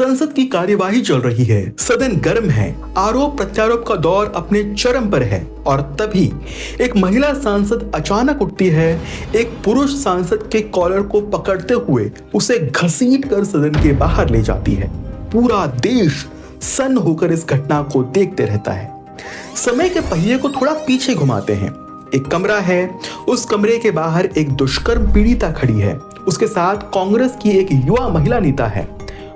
संसद की कार्यवाही चल रही है, सदन गर्म है, आरोप प्रत्यारोप का दौर अपने चरम पर है और तभी एक महिला सांसद अचानक उठती है, एक पुरुष सांसद के कॉलर को पकड़ते हुए उसे घसीट कर सदन के बाहर ले जाती है। पूरा देश सन्न होकर इस घटना को देखते रहता है। समय के पहिए को थोड़ा पीछे घुमाते हैं। एक कमरा है, उस कमरे के बाहर एक दुष्कर्म पीड़िता खड़ी है, उसके साथ कांग्रेस की एक युवा महिला नेता है।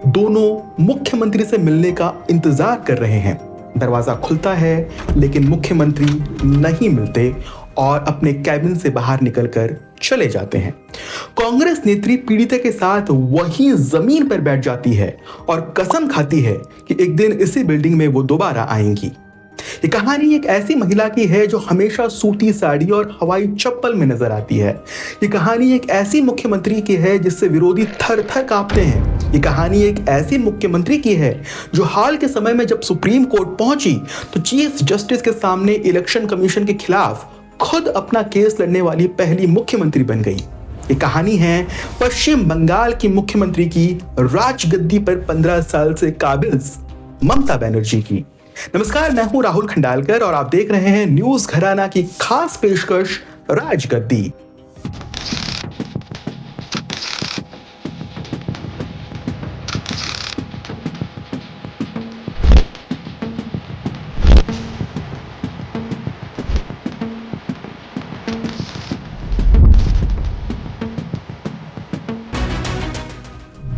दोनों मुख्यमंत्री से मिलने का इंतजार कर रहे हैं। दरवाजा खुलता है लेकिन मुख्यमंत्री नहीं मिलते और अपने कैबिन से बाहर निकलकर चले जाते हैं। कांग्रेस नेत्री पीड़िता के साथ वहीं जमीन पर बैठ जाती है और कसम खाती है कि एक दिन इसी बिल्डिंग में वो दोबारा आएंगी। ये कहानी एक ऐसी महिला की है जो हमेशा सूती साड़ी और हवाई चप्पल में नजर आती है। ये कहानी एक ऐसी मुख्यमंत्री की है जिससे विरोधी थर थर कांपते हैं। ये कहानी एक ऐसी मुख्यमंत्री की है जो हाल के समय में जब सुप्रीम कोर्ट पहुंची तो चीफ जस्टिस के सामने इलेक्शन कमीशन के खिलाफ खुद अपना केस लड़ने वाली पहली मुख्यमंत्री बन गई। ये कहानी है पश्चिम बंगाल की मुख्यमंत्री की, राजगद्दी पर 15 साल से काबिज ममता बनर्जी की। नमस्कार, मैं हूं राहुल खंडालकर और आप देख रहे हैं न्यूज घराना की खास पेशकश राजगद्दी।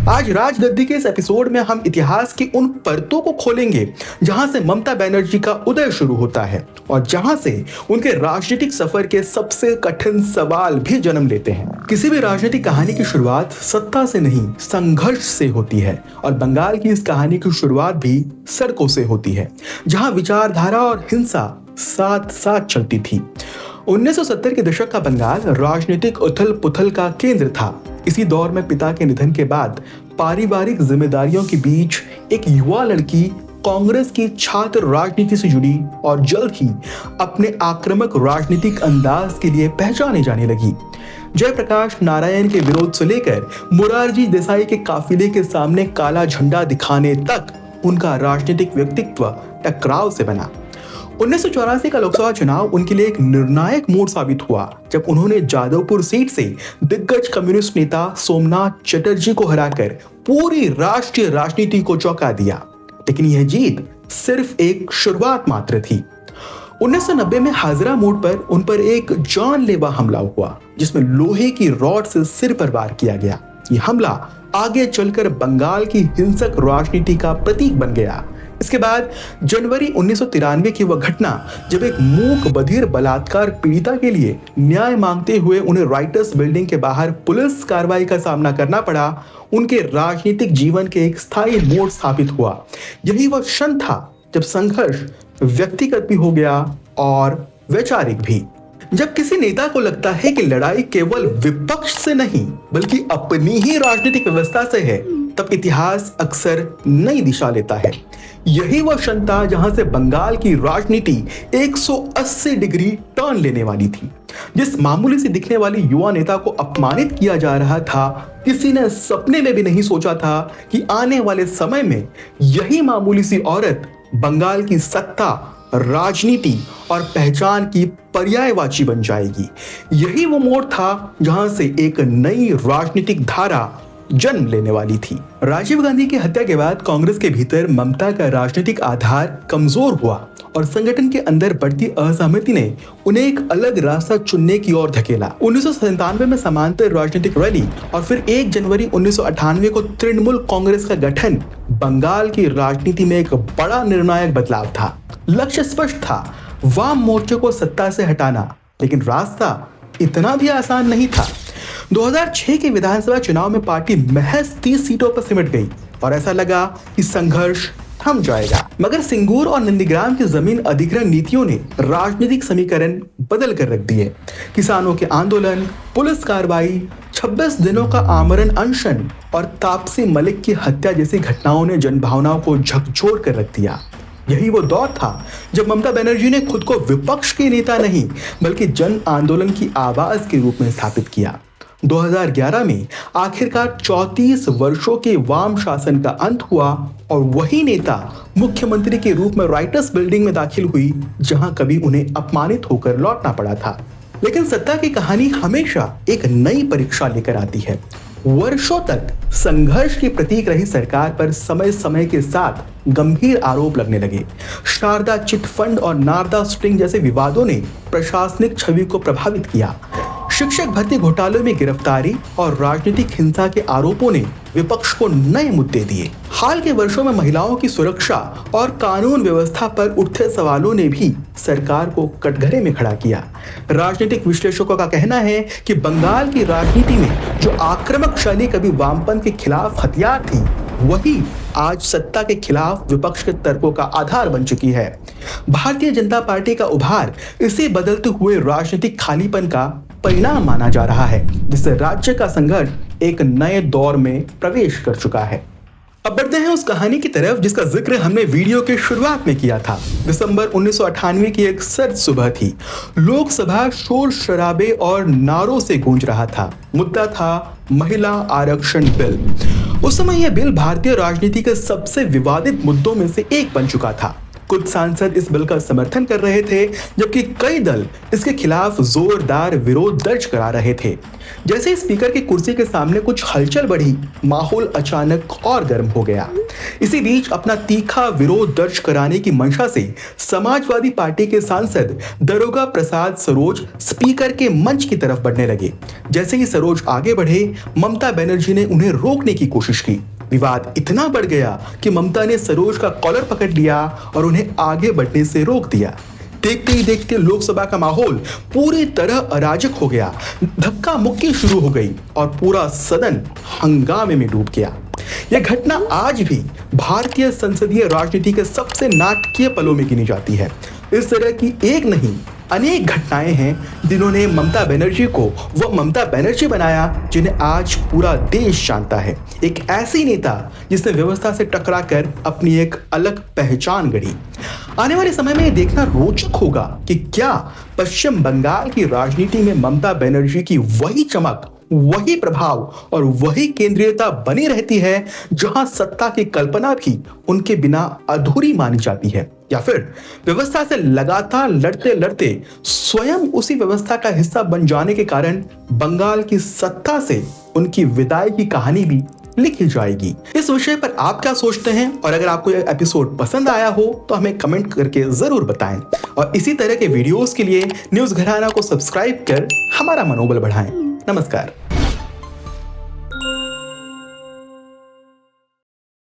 आज राजगद्दी के इस एपिसोड में हम इतिहास की उन परतों को खोलेंगे जहां से ममता बनर्जी का उदय शुरू होता है और जहां से उनके राजनीतिक सफर के सबसे कठिन सवाल भी जन्म लेते हैं। किसी भी राजनीतिक कहानी की शुरुआत सत्ता से नहीं, संघर्ष से होती है और बंगाल की इस कहानी की शुरुआत भी सड़कों से होती है, जहां विचारधारा और हिंसा साथ साथ चलती थी। 1970 के दशक का बंगाल राजनीतिक उथल पुथल का केंद्र था। इसी दौर में पिता के निधन के बाद पारिवारिक जिम्मेदारियों के बीच एक युवा लड़की कांग्रेस की छात्र राजनीति से जुड़ी और जल्द ही अपने आक्रामक राजनीतिक अंदाज के लिए पहचाने जाने लगी। जयप्रकाश नारायण के विरोध से लेकर मोरारजी देसाई के काफिले के सामने काला झंडा दिखाने तक उनका राजनीतिक व्यक्तित्व टकराव से बना। 1984 का लोकसभा चुनाव उनके लिए एक निर्णायक मोड़ साबित हुआ जब उन्होंने जादवपुर सीट से दिग्गज कम्युनिस्ट नेता सोमनाथ चटर्जी को हराकर पूरी राष्ट्रीय राजनीति को चौंका दिया। लेकिन यह जीत सिर्फ एक शुरुआत मात्र थी। 1990 में हाजरा मोड़ पर उन पर एक जानलेवा हमला हुआ जिसमें लोहे की रॉड से सिर पर वार किया गया। यह हमला आगे चलकर बंगाल की हिंसक राजनीति का प्रतीक बन गया। इसके बाद जनवरी 1993 की वह घटना जब एक मूक बधिर बलात्कार पीड़िता के लिए न्याय मांगते हुए उन्हें राइटर्स बिल्डिंग के बाहर पुलिस कार्रवाई का सामना करना पड़ा, उनके राजनीतिक जीवन के एक स्थायी मोड़ स्थापित हुआ। यही वह क्षण था जब संघर्ष व्यक्तिगत भी हो गया और वैचारिक भी। जब किसी नेता को लगता है कि लड़ाई केवल विपक्ष से नहीं बल्कि अपनी ही राजनीतिक व्यवस्था से है, तब इतिहास अक्सर नई दिशा लेता है। यही वह क्षण था जहां से बंगाल की राजनीति 180 डिग्री टर्न लेने वाली थी। जिस मामूली से दिखने वाली युवा नेता को अपमानित किया जा रहा था, किसी ने सपने में भी नहीं सोचा था कि आने वाले समय में यही मामूली सी औरत बंगाल की सत्ता, राजनीति और पहचान की पर्यायवाची बन जाएगी। यही वो मोड़ था जहां से एक नई राजनीतिक धारा जन्म लेने वाली थी। राजीव गांधी की हत्या के बाद कांग्रेस के भीतर ममता का राजनीतिक आधार कमजोर हुआ और संगठन के अंदर बढ़ती असहमति ने उन्हें एक अलग रास्ता चुनने की ओर धकेला। 1997 में समांतर राजनीतिक रैली और फिर 1 जनवरी 1998 को तृणमूल कांग्रेस का गठन बंगाल की राजनीति में एक बड़ा निर्णायक बदलाव था। लक्ष्य स्पष्ट था, वाम मोर्चे को सत्ता से हटाना, लेकिन रास्ता इतना भी आसान नहीं था। 2006 के विधानसभा चुनाव में पार्टी महज 30 सीटों पर सिमट गई और ऐसा लगा कि संघर्ष थम जाएगा। मगर सिंगूर और नंदीग्राम की जमीन अधिग्रहण नीतियों ने राजनीतिक समीकरण बदल कर रख दिए। किसानों के आंदोलन, पुलिस कार्रवाई, 26 दिनों का आमरण अनशन और तापसी मलिक की हत्या जैसी घटनाओं ने जनभावनाओं को झकझोर कर रख दिया। यही वो दौर था जब ममता बनर्जी ने खुद को विपक्ष के नेता नहीं बल्कि जन आंदोलन की आवाज के रूप में स्थापित किया। 2011 में आखिरकार 34 वर्षों के वाम शासन का अंत हुआ और वही नेता मुख्यमंत्री के रूप में राइटर्स बिल्डिंग में दाखिल हुई, जहां कभी उन्हें अपमानित होकर लौटना पड़ा था। लेकिन सत्ता की कहानी हमेशा एक नई परीक्षा लेकर आती है। वर्षों तक संघर्ष की प्रतीक रही सरकार पर समय समय के साथ गंभीर आरोप लगने लगे। शारदा चिट फंड और नारदा स्ट्रिंग जैसे विवादों ने प्रशासनिक छवि को प्रभावित किया। शिक्षक भर्ती घोटाले में गिरफ्तारी और राजनीतिक हिंसा के आरोपों ने विपक्ष को नए मुद्दे दिए। हाल के वर्षों में महिलाओं की सुरक्षा और कानून व्यवस्था पर उठते सवालों ने भी सरकार को कटघरे में खड़ा किया। राजनीतिक विश्लेषकों का कहना है कि बंगाल की राजनीति में जो आक्रामक शैली कभी वामपंथ के खिलाफ हथियार थी, वही आज सत्ता के खिलाफ विपक्ष के तर्कों का आधार बन चुकी है। भारतीय जनता पार्टी का उभार इसी बदलते हुए राजनीतिक खालीपन का परिणाम माना जा रहा है, जिससे राज्य का संघर्ष एक नए दौर में प्रवेश कर चुका है। अब बढ़ते हैं उस कहानी की तरफ जिसका जिक्र हमने वीडियो के शुरुआत में किया था। दिसंबर 1998 की एक सर्द सुबह थी। लोकसभा शोर शराबे और नारों से गूंज रहा था। मुद्दा था महिला आरक्षण बिल। उस समय यह बिल भारतीय राजनीति के सबसे विवादित मुद्दों में से एक बन चुका था। कुछ सांसद इस बिल का समर्थन कर रहे थे, जबकि कई दल इसके खिलाफ जोरदार विरोध दर्ज करा रहे थे। जैसे ही स्पीकर की कुर्सी के सामने कुछ हलचल बढ़ी, माहौल अचानक और गर्म हो गया। इसी बीच अपना तीखा विरोध दर्ज कराने की मंशा से समाजवादी पार्टी के सांसद दारोगा प्रसाद सरोज स्पीकर के मंच की तरफ बढ़ने लगे। जैसे ही सरोज आगे बढ़े, ममता बनर्जी ने उन्हें रोकने की कोशिश की। विवाद इतना बढ़ गया कि ममता ने सरोज का कॉलर पकड़ लिया और उन्हें आगे बढ़ने से रोक दिया। देखते ही देखते लोकसभा का माहौल पूरी तरह अराजक हो गया। धक्का मुक्की शुरू हो गई और पूरा सदन हंगामे में डूब गया। यह घटना आज भी भारतीय संसदीय राजनीति के सबसे नाटकीय पलों में गिनी जाती है। इस तरह की एक नहीं अनेक घटनाएं हैं जिन्होंने ममता बनर्जी को वो ममता बनर्जी बनाया जिन्हें आज पूरा देश जानता है। एक ऐसी नेता जिसने व्यवस्था से टकराकर अपनी एक अलग पहचान गढ़ी। आने वाले समय में देखना रोचक होगा कि क्या पश्चिम बंगाल की राजनीति में ममता बनर्जी की वही चमक, वही प्रभाव और वही केंद्रीयता बनी रहती है जहां सत्ता की कल्पना भी उनके बिना अधूरी मानी जाती है, या फिर व्यवस्था से लगातार लड़ते लड़ते स्वयं उसी व्यवस्था का हिस्सा बन जाने के कारण बंगाल की सत्ता से उनकी विदाई की कहानी भी लिखी जाएगी। इस विषय पर आप क्या सोचते हैं? और अगर आपको यह एपिसोड पसंद आया हो तो हमें कमेंट करके जरूर बताएं और इसी तरह के वीडियोस के लिए न्यूज़ घराना को सब्सक्राइब कर हमारा मनोबल बढ़ाएं। नमस्कार।